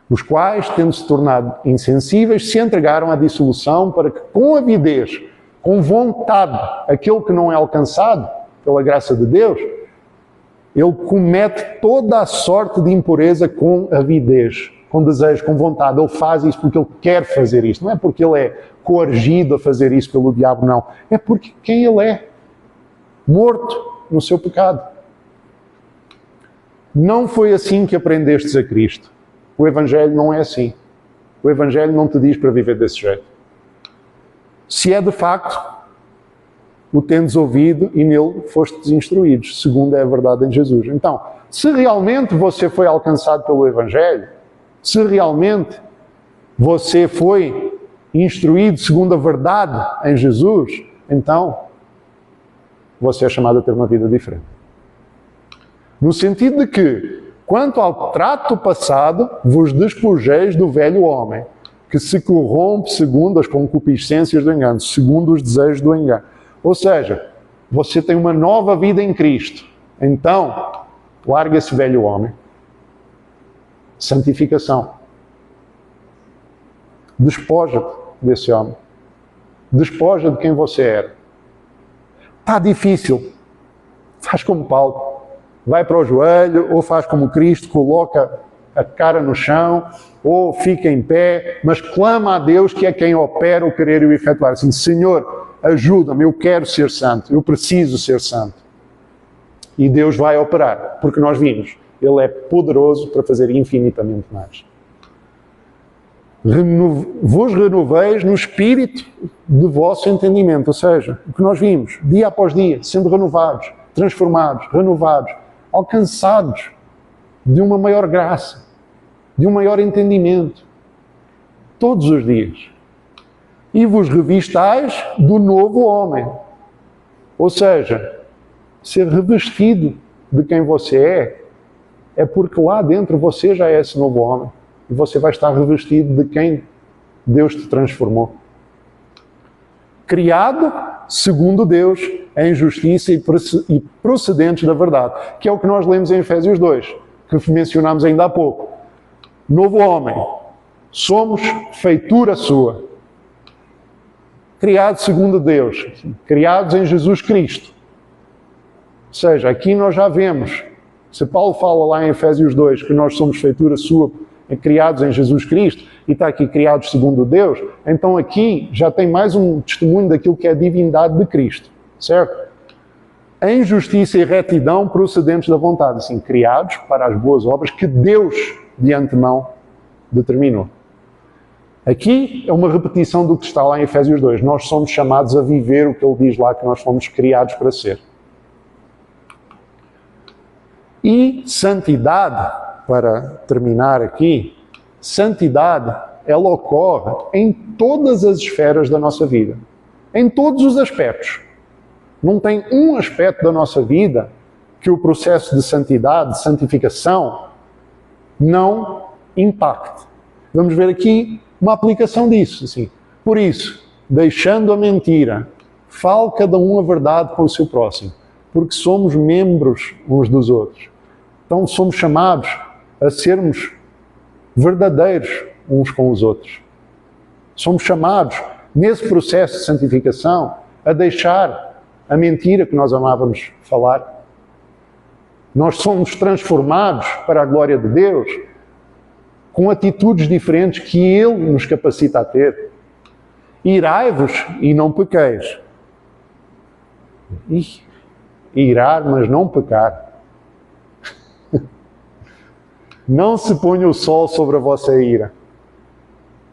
Os quais, tendo-se tornado insensíveis, se entregaram à dissolução para que, com avidez, com vontade, aquele que não é alcançado pela graça de Deus, ele comete toda a sorte de impureza com avidez, com desejo, com vontade. Ele faz isso porque ele quer fazer isso. Não é porque ele é coergido a fazer isso pelo diabo, não. É porque quem ele é, morto no seu pecado. Não foi assim que aprendestes a Cristo. O Evangelho não é assim. O Evangelho não te diz para viver desse jeito. Se é de facto, o tendes ouvido e nele fostes instruídos, segundo é a verdade em Jesus. Então, se realmente você foi alcançado pelo Evangelho, se realmente você foi instruído segundo a verdade em Jesus, então você é chamado a ter uma vida diferente. No sentido de que, quanto ao trato passado, vos despojeis do velho homem, que se corrompe segundo as concupiscências do engano, segundo os desejos do engano. Ou seja, você tem uma nova vida em Cristo. Então, larga esse velho homem. Santificação. Despoja-te desse homem. Despoja de quem você era. Está difícil. Faz como Paulo. Vai para o joelho, ou faz como Cristo, coloca a cara no chão, ou fica em pé, mas clama a Deus, que é quem opera o querer e o efetuar. Assim, Senhor, ajuda-me, eu quero ser santo, eu preciso ser santo. E Deus vai operar, porque nós vimos, Ele é poderoso para fazer infinitamente mais. Vos renoveis no espírito de vosso entendimento, ou seja, o que nós vimos, dia após dia, sendo renovados, transformados, renovados, alcançados de uma maior graça, de um maior entendimento, todos os dias. E vos revistais do novo homem. Ou seja, ser revestido de quem você é porque lá dentro você já é esse novo homem. E você vai estar revestido de quem Deus te transformou. Criado segundo Deus, em justiça e procedentes da verdade. Que é o que nós lemos em Efésios 2, que mencionámos ainda há pouco. Novo homem. Somos feitura sua. Criados segundo Deus. Criados em Jesus Cristo. Ou seja, aqui nós já vemos, se Paulo fala lá em Efésios 2 que nós somos feitura sua, criados em Jesus Cristo, e está aqui criados segundo Deus, então aqui já tem mais um testemunho daquilo que é a divindade de Cristo, certo? Em justiça e retidão procedentes da vontade, assim, criados para as boas obras que Deus de antemão determinou. Aqui é uma repetição do que está lá em Efésios 2. Nós somos chamados a viver o que ele diz lá que nós fomos criados para ser. E santidade, para terminar aqui, santidade ela ocorre em todas as esferas da nossa vida. Em todos os aspectos. Não tem um aspecto da nossa vida que o processo de santidade, de santificação, não impacte. Vamos ver aqui uma aplicação disso. Assim. Por isso, deixando a mentira, fale cada um a verdade com o seu próximo, porque somos membros uns dos outros. Então somos chamados a sermos verdadeiros uns com os outros. Somos chamados, nesse processo de santificação, a deixar a mentira que nós amávamos falar. Nós somos transformados para a glória de Deus com atitudes diferentes que Ele nos capacita a ter. Irai-vos e não pequeis. Irar, mas não pecar. Não se ponha o sol sobre a vossa ira.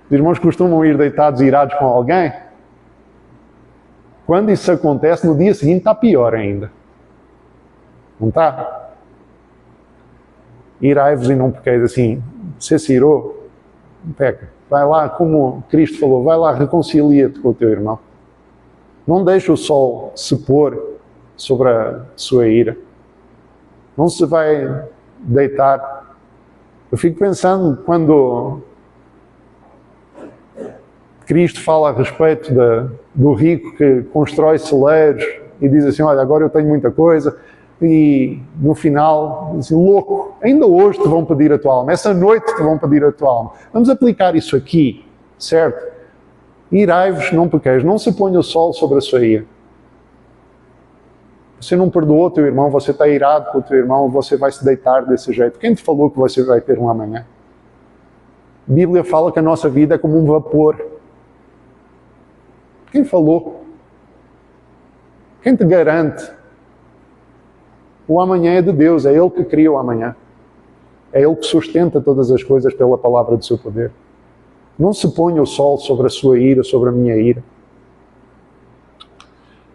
Os irmãos costumam ir deitados irados com alguém? Quando isso acontece, no dia seguinte está pior ainda. Não está? Irai-vos e não pequeis. Assim, você se irou, não peca. Vai lá, como Cristo falou, vai lá, reconcilia-te com o teu irmão. Não deixe o sol se pôr sobre a sua ira. Não se vai deitar. Eu fico pensando quando Cristo fala a respeito do rico que constrói celeiros e diz assim, olha, agora eu tenho muita coisa, e no final, assim, louco, ainda hoje te vão pedir a tua alma, essa noite te vão pedir a tua alma. Vamos aplicar isso aqui, certo? Irai-vos, não pequeis, não se ponha o sol sobre a sua ira. Você não perdoou o teu irmão, você está irado com o teu irmão, você vai se deitar desse jeito. Quem te falou que você vai ter um amanhã? A Bíblia fala que a nossa vida é como um vapor. Quem falou? Quem te garante? O amanhã é de Deus, é Ele que cria o amanhã. É Ele que sustenta todas as coisas pela palavra do seu poder. Não se ponha o sol sobre a sua ira, sobre a minha ira.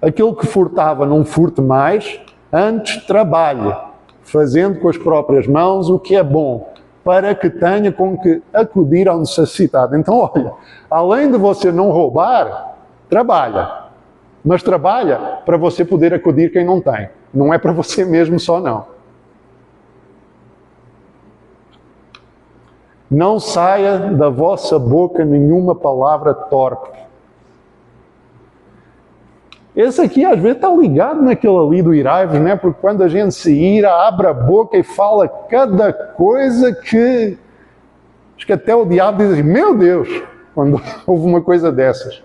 Aquele que furtava, não furte mais, antes trabalhe, fazendo com as próprias mãos o que é bom, para que tenha com que acudir ao necessitado. Então, olha, além de você não roubar, trabalha. Mas trabalha para você poder acudir quem não tem. Não é para você mesmo só, não. Não saia da vossa boca nenhuma palavra torpe. Esse aqui às vezes está ligado naquele ali do irai-vos, né? Porque quando a gente se ira, abre a boca e fala cada coisa que... Acho que até o diabo diz assim, meu Deus, quando houve uma coisa dessas.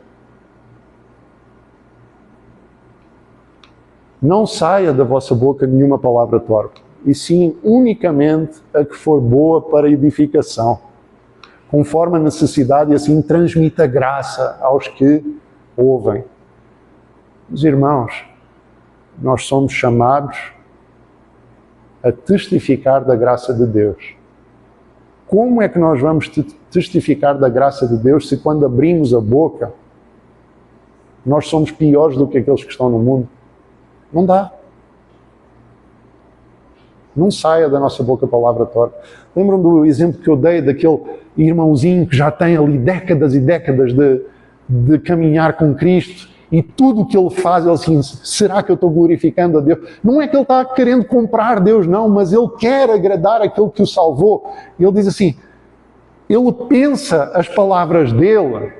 Não saia da vossa boca nenhuma palavra torpe, e sim unicamente a que for boa para edificação, conforme a necessidade, e assim transmita graça aos que ouvem. Os irmãos, nós somos chamados a testificar da graça de Deus. Como é que nós vamos testificar da graça de Deus se quando abrimos a boca nós somos piores do que aqueles que estão no mundo? Não dá. Não saia da nossa boca a palavra torpe. Lembram do exemplo que eu dei daquele irmãozinho que já tem ali décadas e décadas de caminhar com Cristo? E tudo o que ele faz, ele assim, será que eu estou glorificando a Deus? Não é que ele está querendo comprar Deus, não, mas ele quer agradar aquele que o salvou. E ele diz assim, ele pensa as palavras dele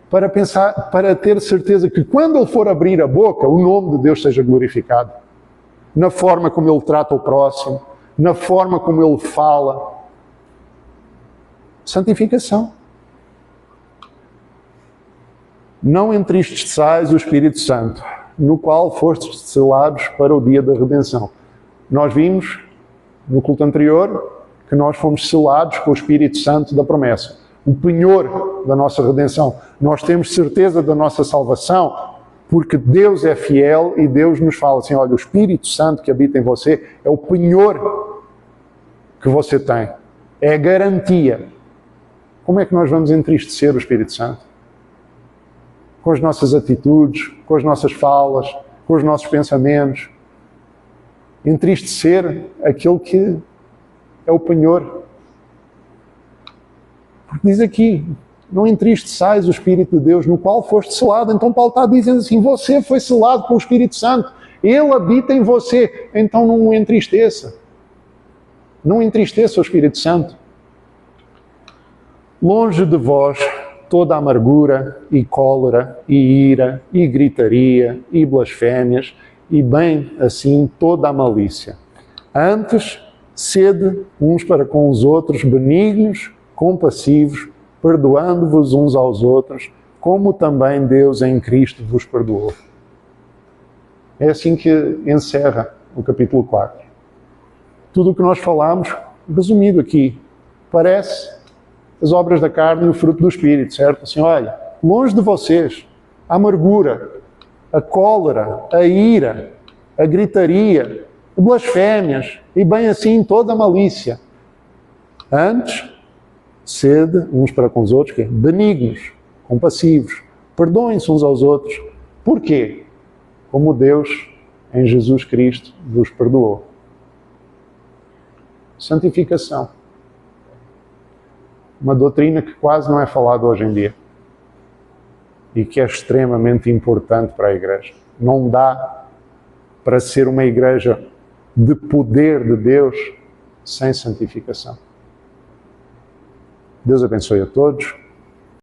para ter certeza que quando ele for abrir a boca, o nome de Deus seja glorificado. Na forma como ele trata o próximo, na forma como ele fala. Santificação. Não entristeçais o Espírito Santo, no qual fostes selados para o dia da redenção. Nós vimos, no culto anterior, que nós fomos selados com o Espírito Santo da promessa. O penhor da nossa redenção. Nós temos certeza da nossa salvação, porque Deus é fiel e Deus nos fala assim, olha, o Espírito Santo que habita em você é o penhor que você tem. É a garantia. Como é que nós vamos entristecer o Espírito Santo? Com as nossas atitudes, com as nossas falas, com os nossos pensamentos. Entristecer aquele que é o penhor. Porque diz aqui, não entristeçais o Espírito de Deus, no qual foste selado. Então Paulo está dizendo assim, você foi selado com o Espírito Santo, ele habita em você, então não o entristeça. Não entristeça o Espírito Santo. Longe de vós toda amargura e cólera e ira e gritaria e blasfémias e bem assim toda a malícia. Antes, sede uns para com os outros benignos, compassivos, perdoando-vos uns aos outros, como também Deus em Cristo vos perdoou. É assim que encerra o capítulo 4. Tudo o que nós falamos, resumido aqui, parece as obras da carne e o fruto do Espírito, certo? Assim, olha, longe de vocês, a amargura, a cólera, a ira, a gritaria, blasfémias e bem assim toda a malícia. Antes, sede uns para com os outros, que é benignos, compassivos, perdoem-se uns aos outros. Porquê? Como Deus, em Jesus Cristo, vos perdoou. Santificação. Uma doutrina que quase não é falada hoje em dia e que é extremamente importante para a igreja. Não dá para ser uma igreja de poder de Deus sem santificação. Deus abençoe a todos.